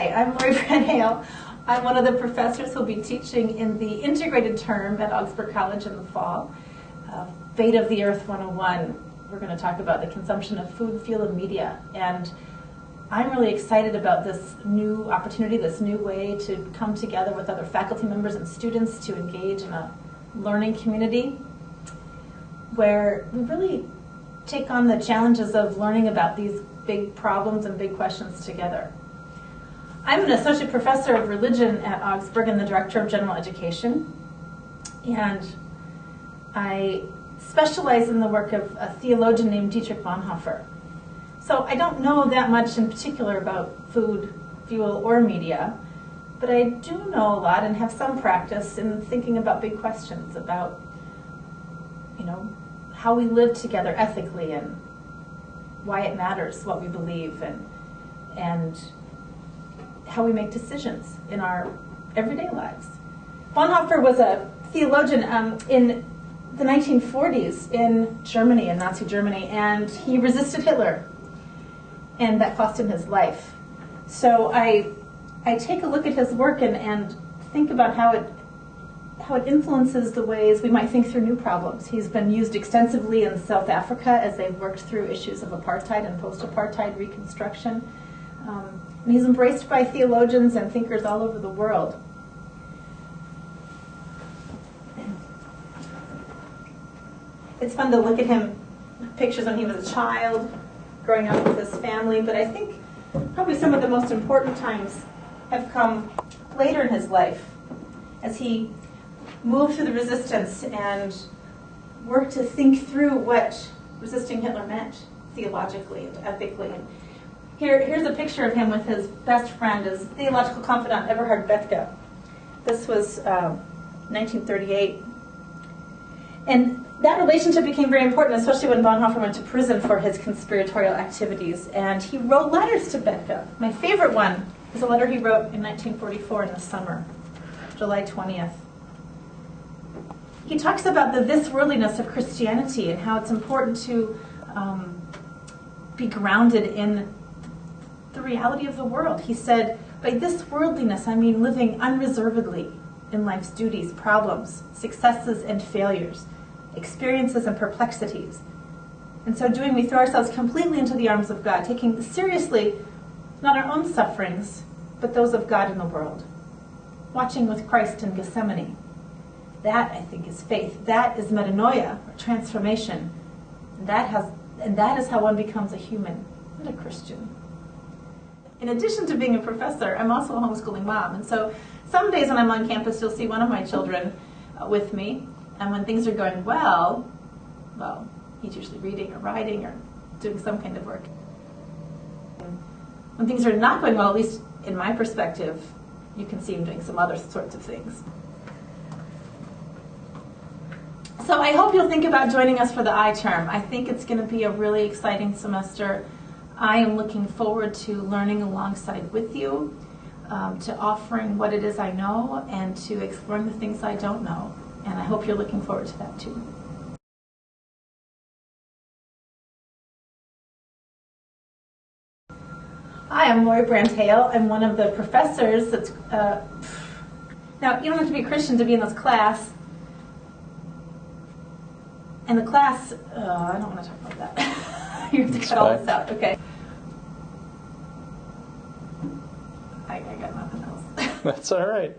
Hi, I'm Brandt Hale. I'm one of the professors who will be teaching in the integrated term at Augsburg College in the fall. Fate of the Earth 101. We're going to talk about the consumption of food, fuel, and media. And I'm really excited about this new opportunity, this new way to come together with other faculty members and students to engage in a learning community where we really take on the challenges of learning about these big problems and big questions together. I'm an associate professor of religion at Augsburg and the director of general education, and I specialize in the work of a theologian named Dietrich Bonhoeffer. So I don't know that much in particular about food, fuel, or media, but I do know a lot and have some practice in thinking about big questions about, how we live together ethically and why it matters what we believe and how we make decisions in our everyday lives. Bonhoeffer was a theologian in the 1940s in Germany, in Nazi Germany, and he resisted Hitler, and that cost him his life. So I take a look at his work and think about how it influences the ways we might think through new problems. He's been used extensively in South Africa as they've worked through issues of apartheid and post-apartheid reconstruction. And he's embraced by theologians and thinkers all over the world. It's fun to look at him, pictures when he was a child, growing up with his family, but I think probably some of the most important times have come later in his life as he moved through the resistance and worked to think through what resisting Hitler meant theologically and ethically. And here's a picture of him with his best friend, his theological confidant, Eberhard Bethge. This was 1938. And that relationship became very important, especially when Bonhoeffer went to prison for his conspiratorial activities. And he wrote letters to Bethge. My favorite one is a letter he wrote in 1944 in the summer, July 20th. He talks about the this-worldliness of Christianity and how it's important to be grounded in the reality of the world. He said, by this worldliness, I mean living unreservedly in life's duties, problems, successes and failures, experiences and perplexities. In so doing, we throw ourselves completely into the arms of God, taking seriously not our own sufferings, but those of God in the world. Watching with Christ in Gethsemane. That, I think, is faith. That is metanoia, or transformation. And that is how one becomes a human, not a Christian. In addition to being a professor, I'm also a homeschooling mom. And so some days when I'm on campus, you'll see one of my children with me. And when things are going well, he's usually reading or writing or doing some kind of work. When things are not going well, at least in my perspective, you can see him doing some other sorts of things. So I hope you'll think about joining us for the I term. I think it's going to be a really exciting semester. I am looking forward to learning alongside with you, to offering what it is I know, and to exploring the things I don't know. And I hope you're looking forward to that too. Hi, I'm Brandt Hale. I'm one of the professors that's, now you don't have to be a Christian to be in this class. And the class, I don't want to talk about that. You have to cut all this out, okay. I got nothing else. That's all right.